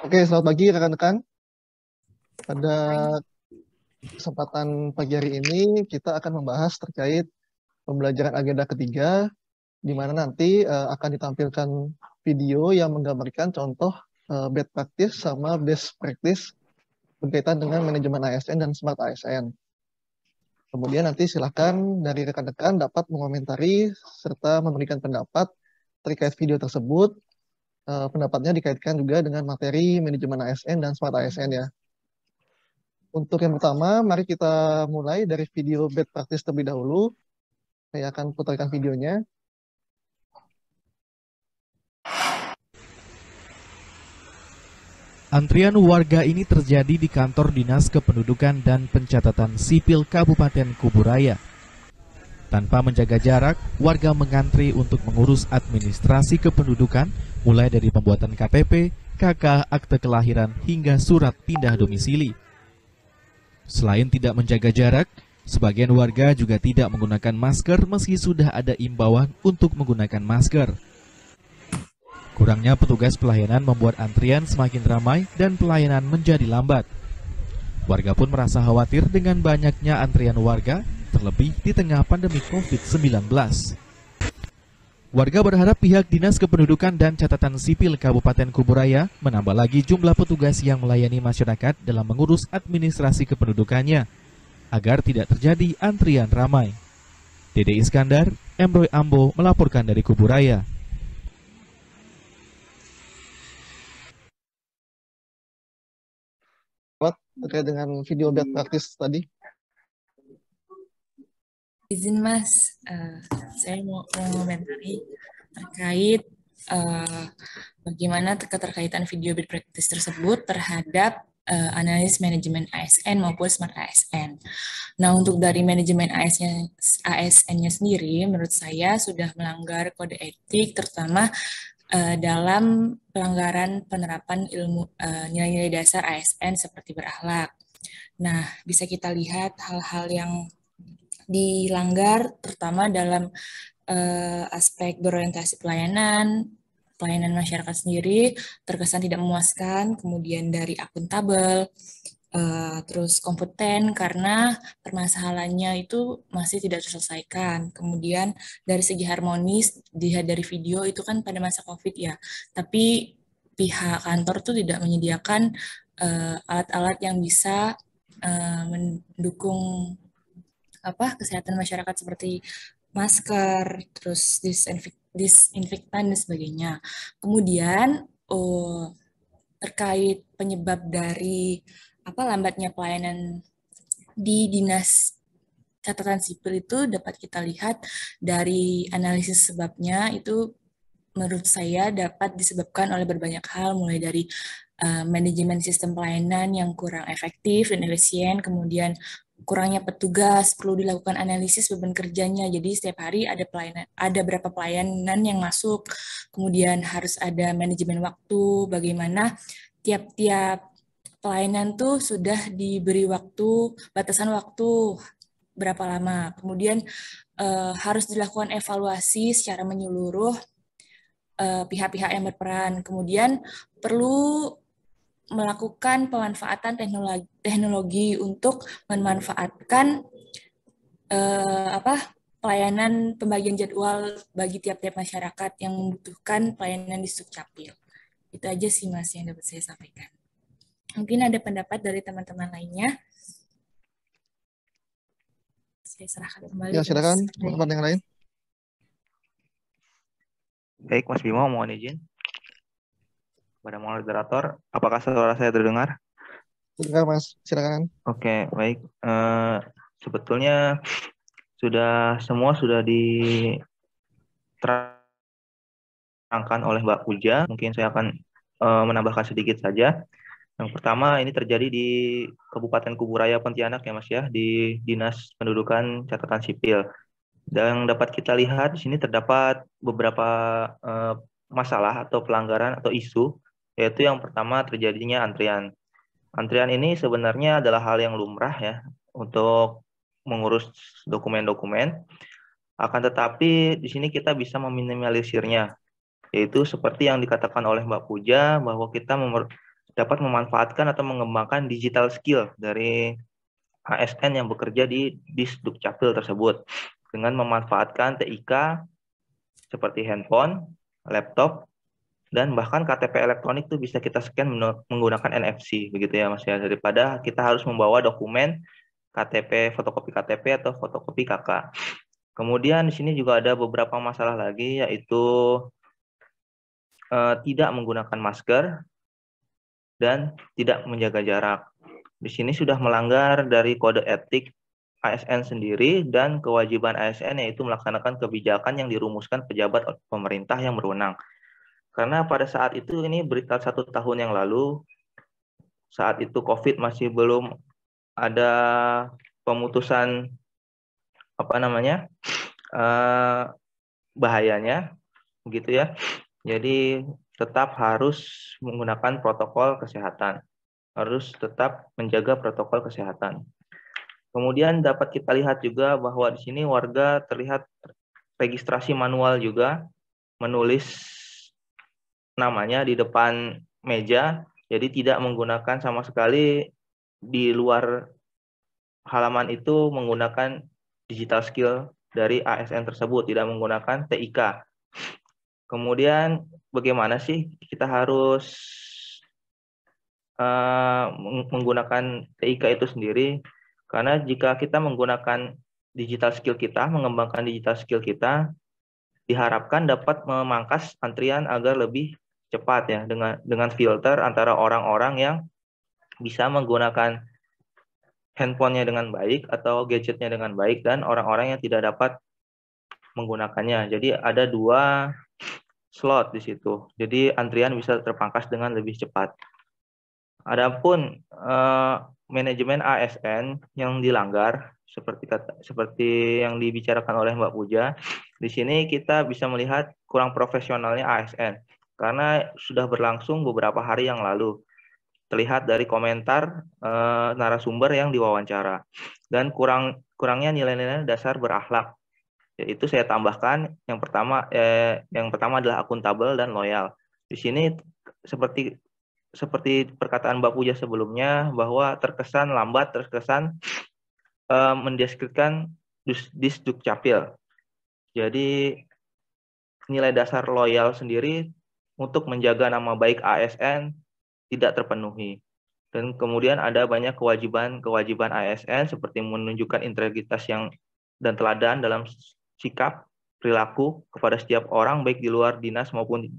Oke, selamat pagi rekan-rekan. Pada kesempatan pagi hari ini kita akan membahas terkait pembelajaran agenda ketiga, di mana nanti akan ditampilkan video yang menggambarkan contoh bad practice sama best practice berkaitan dengan manajemen ASN dan smart ASN. Kemudian nanti silakan dari rekan-rekan dapat mengomentari serta memberikan pendapat terkait video tersebut. Pendapatnya dikaitkan juga dengan materi manajemen ASN dan smart ASN ya. Untuk yang pertama, mari kita mulai dari video bad practice terlebih dahulu. Saya akan putarkan videonya. Antrian warga ini terjadi di kantor Dinas Kependudukan dan Pencatatan Sipil Kabupaten Kuburaya. Tanpa menjaga jarak, warga mengantri untuk mengurus administrasi kependudukan, mulai dari pembuatan KTP, KK, akte kelahiran, hingga surat pindah domisili. Selain tidak menjaga jarak, sebagian warga juga tidak menggunakan masker meski sudah ada imbauan untuk menggunakan masker. Kurangnya petugas pelayanan membuat antrian semakin ramai dan pelayanan menjadi lambat. Warga pun merasa khawatir dengan banyaknya antrian warga, terlebih di tengah pandemi COVID-19. Warga berharap pihak Dinas Kependudukan dan Catatan Sipil Kabupaten Kuburaya menambah lagi jumlah petugas yang melayani masyarakat dalam mengurus administrasi kependudukannya, agar tidak terjadi antrian ramai. Dede Iskandar, Emroy Ambo melaporkan dari Kuburaya. Terkait dengan video bad practice tadi. Izin Mas, saya mau mengomentari terkait bagaimana keterkaitan video bad practice tersebut terhadap analis manajemen ASN maupun smart ASN. Nah, untuk dari manajemen ASN-nya sendiri, menurut saya sudah melanggar kode etik, terutama dalam pelanggaran penerapan ilmu nilai-nilai dasar ASN seperti berakhlak. Nah, bisa kita lihat hal-hal yang dilanggar, terutama dalam aspek berorientasi pelayanan masyarakat sendiri terkesan tidak memuaskan, kemudian dari akuntabel, terus kompeten karena permasalahannya itu masih tidak terselesaikan. Kemudian dari segi harmonis, dilihat dari video itu kan pada masa COVID ya, tapi pihak kantor tuh tidak menyediakan alat-alat yang bisa mendukung kesehatan masyarakat seperti masker, terus disinfektan dan sebagainya. Kemudian terkait penyebab dari lambatnya pelayanan di Dinas Catatan Sipil itu dapat kita lihat dari analisis sebabnya itu menurut saya dapat disebabkan oleh berbanyak hal, mulai dari manajemen sistem pelayanan yang kurang efektif dan efisien, kemudian kurangnya petugas, perlu dilakukan analisis beban kerjanya. Jadi setiap hari ada berapa pelayanan yang masuk, kemudian harus ada manajemen waktu, bagaimana tiap-tiap pelayanan tuh sudah diberi batasan waktu berapa lama. Kemudian harus dilakukan evaluasi secara menyeluruh pihak-pihak yang berperan. Kemudian perlu melakukan pemanfaatan teknologi untuk memanfaatkan pelayanan pembagian jadwal bagi tiap-tiap masyarakat yang membutuhkan pelayanan di Sukcapil. Itu aja sih Mas yang dapat saya sampaikan. Mungkin ada pendapat dari teman-teman lainnya. Saya serahkan kembali. Ya, silakan teman-teman yang lain. Baik, Mas Bimo, mohon izin. Pada moderator, apakah suara saya terdengar? Terdengar, Mas. Silakan. Oke, baik. Sebetulnya semua sudah diterangkan oleh Mbak Puja. Mungkin saya akan menambahkan sedikit saja. Yang pertama, ini terjadi di Kabupaten Kuburaya Pontianak ya Mas ya, di Dinas Pendudukan Catatan Sipil. Dan dapat kita lihat di sini terdapat beberapa masalah atau pelanggaran atau isu, yaitu yang pertama terjadinya antrian. Antrian ini sebenarnya adalah hal yang lumrah ya untuk mengurus dokumen-dokumen. Akan tetapi di sini kita bisa meminimalisirnya, yaitu seperti yang dikatakan oleh Mbak Puja bahwa kita dapat memanfaatkan atau mengembangkan digital skill dari ASN yang bekerja di Disdukcapil tersebut dengan memanfaatkan TIK seperti handphone, laptop, dan bahkan KTP elektronik itu bisa kita scan menggunakan NFC begitu ya Mas ya, daripada kita harus membawa dokumen KTP, fotokopi KTP atau fotokopi KK. Kemudian di sini juga ada beberapa masalah lagi, yaitu tidak menggunakan masker dan tidak menjaga jarak. Di sini sudah melanggar dari kode etik ASN sendiri dan kewajiban ASN, yaitu melaksanakan kebijakan yang dirumuskan pejabat pemerintah yang berwenang. Karena pada saat itu, ini berita 1 tahun yang lalu, saat itu COVID masih belum ada pemutusan bahayanya, begitu ya. Jadi tetap harus menggunakan protokol kesehatan, harus tetap menjaga protokol kesehatan. Kemudian dapat kita lihat juga bahwa di sini warga terlihat registrasi manual juga, menulis namanya di depan meja, jadi tidak menggunakan sama sekali di luar halaman itu menggunakan digital skill dari ASN tersebut, tidak menggunakan TIK. Kemudian bagaimana sih kita harus menggunakan TIK itu sendiri? Karena jika kita menggunakan digital skill kita, mengembangkan digital skill kita, diharapkan dapat memangkas antrian agar lebih cepat ya, dengan filter antara orang-orang yang bisa menggunakan handphonenya dengan baik atau gadgetnya dengan baik dan orang-orang yang tidak dapat menggunakannya. Jadi ada 2 slot di situ. Jadi antrian bisa terpangkas dengan lebih cepat. Adapun manajemen ASN yang dilanggar seperti yang dibicarakan oleh Mbak Puja, di sini kita bisa melihat kurang profesionalnya ASN karena sudah berlangsung beberapa hari yang lalu. Terlihat dari komentar narasumber yang diwawancara dan kurangnya nilai-nilai dasar berakhlak. Yaitu saya tambahkan yang pertama adalah akuntabel dan loyal. Di sini seperti perkataan Mbak Puja sebelumnya bahwa terkesan lambat, terkesan mendeskripsikan Disdukcapil. Jadi nilai dasar loyal sendiri untuk menjaga nama baik ASN tidak terpenuhi. Dan kemudian ada banyak kewajiban ASN seperti menunjukkan integritas dan teladan dalam sikap, perilaku kepada setiap orang baik di luar dinas maupun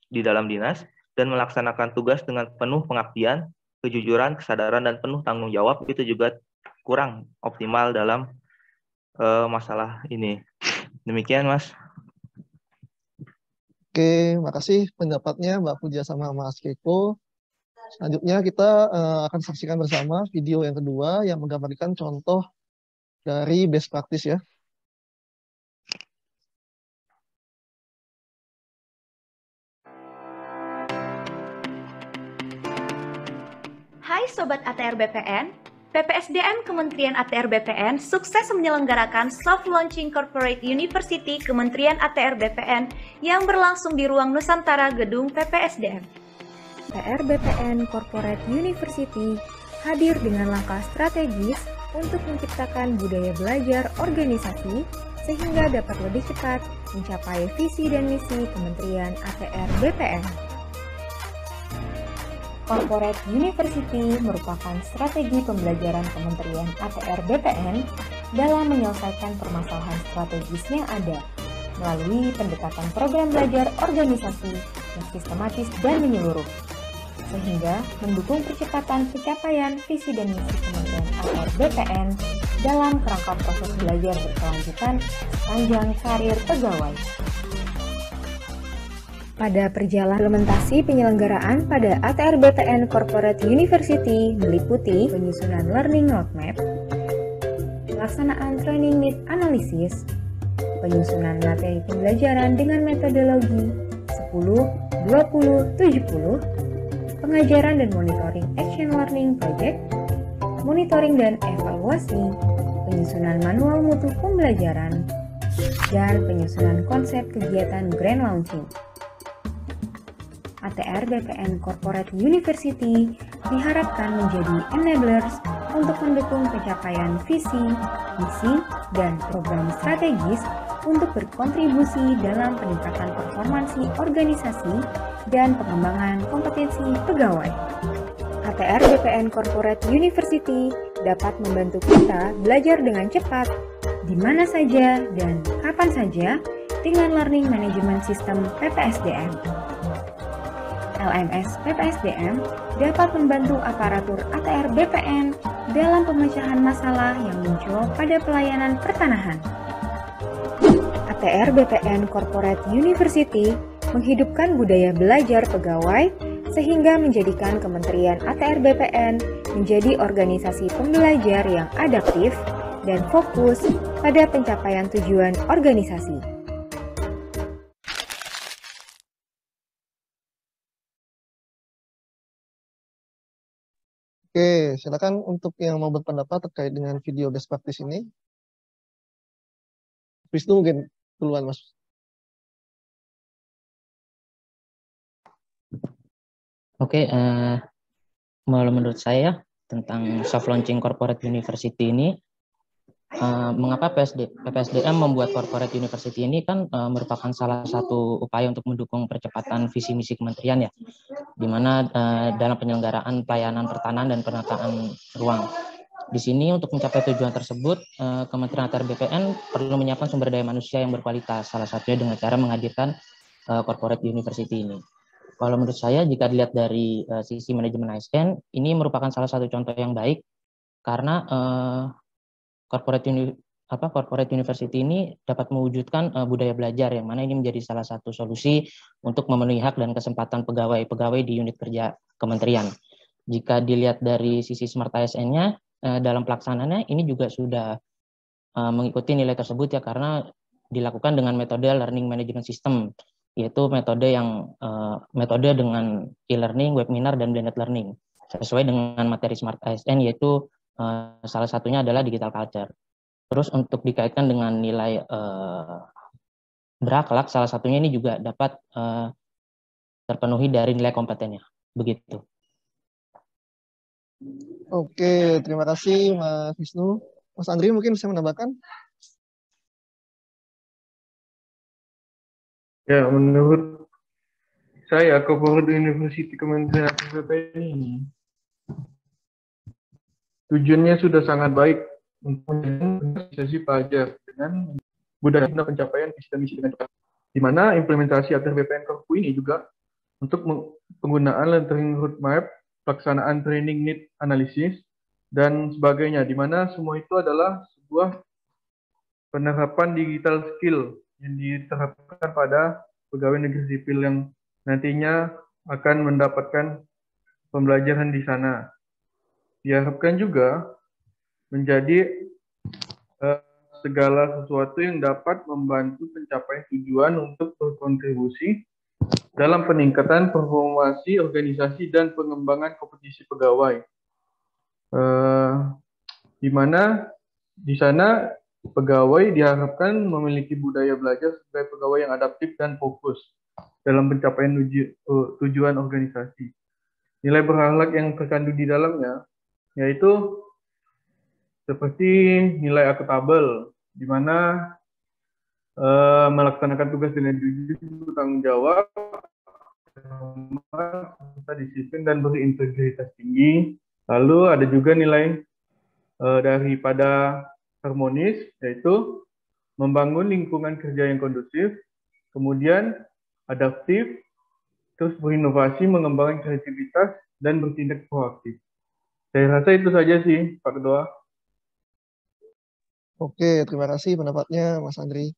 di dalam dinas, dan melaksanakan tugas dengan penuh pengabdian, kejujuran, kesadaran, dan penuh tanggung jawab. Itu juga kurang optimal dalam masalah ini. Demikian, Mas. Oke, makasih pendapatnya Mbak Puja sama Mas Keiko. Selanjutnya kita akan saksikan bersama video yang kedua yang menggambarkan contoh dari best practice ya. Hai Sobat ATR BPN, PPSDM Kementerian ATR BPN sukses menyelenggarakan Soft Launching Corporate University Kementerian ATR BPN yang berlangsung di Ruang Nusantara Gedung PPSDM. ATR BPN Corporate University hadir dengan langkah strategis untuk menciptakan budaya belajar organisasi sehingga dapat lebih cepat mencapai visi dan misi Kementerian ATR BPN. Corporate University merupakan strategi pembelajaran Kementerian ATR BPN dalam menyelesaikan permasalahan strategis yang ada melalui pendekatan program belajar organisasi yang sistematis dan menyeluruh, sehingga mendukung percepatan pencapaian visi dan misi Kementerian ATR BPN dalam kerangka proses belajar berkelanjutan sepanjang karir pegawai. Pada perjalanan implementasi penyelenggaraan pada ATR BPN Corporate University meliputi penyusunan learning roadmap, pelaksanaan training need analysis, penyusunan materi pembelajaran dengan metodologi 10, 20, 70, pengajaran dan monitoring action learning project, monitoring dan evaluasi, penyusunan manual mutu pembelajaran, dan penyusunan konsep kegiatan grand launching. ATR BPN Corporate University diharapkan menjadi enablers untuk mendukung pencapaian visi, misi, dan program strategis untuk berkontribusi dalam peningkatan performansi organisasi dan pengembangan kompetensi pegawai. ATR BPN Corporate University dapat membantu kita belajar dengan cepat, di mana saja dan kapan saja dengan Learning Management System PPSDM. LMS PPSDM dapat membantu aparatur ATR BPN dalam pemecahan masalah yang muncul pada pelayanan pertanahan. ATR BPN Corporate University menghidupkan budaya belajar pegawai sehingga menjadikan Kementerian ATR BPN menjadi organisasi pembelajar yang adaptif dan fokus pada pencapaian tujuan organisasi. Oke, silakan untuk yang mau berpendapat terkait dengan video best practice ini. Wisnu mungkin duluan, Mas. Oke, menurut saya tentang soft launching corporate university ini, mengapa PPSDM membuat corporate university ini kan merupakan salah satu upaya untuk mendukung percepatan visi misi kementerian ya, di mana dalam penyelenggaraan pelayanan pertanahan dan penataan ruang. Di sini untuk mencapai tujuan tersebut, Kementerian ATR BPN perlu menyiapkan sumber daya manusia yang berkualitas, salah satunya dengan cara menghadirkan corporate university ini. Kalau menurut saya, jika dilihat dari sisi manajemen ASN, ini merupakan salah satu contoh yang baik karena corporate university ini dapat mewujudkan budaya belajar yang mana ini menjadi salah satu solusi untuk memenuhi hak dan kesempatan pegawai di unit kerja kementerian. Jika dilihat dari sisi smart ASN-nya, dalam pelaksanaannya ini juga sudah mengikuti nilai tersebut ya, karena dilakukan dengan metode learning management system, yaitu metode dengan e-learning, webinar, dan blended learning sesuai dengan materi smart ASN, yaitu salah satunya adalah digital culture. Terus untuk dikaitkan dengan nilai berakhlak, salah satunya ini juga dapat terpenuhi dari nilai kompetennya. Begitu. Oke, terima kasih Mas Wisnu. Mas Andri mungkin bisa menambahkan? Ya, menurut saya corporate university Kementerian ATR BPN ini tujuannya sudah sangat baik untuk menjadi pelajar dengan budaya pencapaian visi dan misi dengan cepat. Di mana implementasi ATR BPN Korpu ini juga untuk penggunaan learning roadmap, pelaksanaan training need analysis, dan sebagainya, di mana semua itu adalah sebuah penerapan digital skill yang diterapkan pada pegawai negeri sipil yang nantinya akan mendapatkan pembelajaran di sana. Diharapkan juga menjadi segala sesuatu yang dapat membantu pencapaian tujuan untuk berkontribusi dalam peningkatan performasi organisasi dan pengembangan kompetisi pegawai. Di mana di sana pegawai diharapkan memiliki budaya belajar sebagai pegawai yang adaptif dan fokus dalam pencapaian tujuan organisasi. Nilai berakhlak yang terkandung di dalamnya yaitu seperti nilai akuntabel, di mana melaksanakan tugas dengan jujur, bertanggung jawab, disiplin, dan berintegritas tinggi. Lalu ada juga nilai daripada harmonis, yaitu membangun lingkungan kerja yang kondusif, kemudian adaptif, terus berinovasi, mengembangkan kreativitas, dan bertindak proaktif. Saya rasa itu saja sih, Pak Ketua. Oke, terima kasih pendapatnya Mas Andri.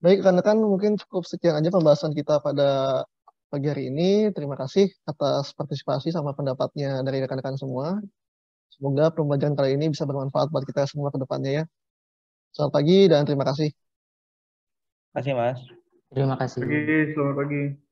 Baik, rekan-rekan, mungkin cukup sekian aja pembahasan kita pada pagi hari ini. Terima kasih atas partisipasi sama pendapatnya dari rekan-rekan semua. Semoga pembelajaran kali ini bisa bermanfaat buat kita semua ke depannya ya. Selamat pagi dan terima kasih. Terima kasih, Mas. Terima kasih. Selamat pagi.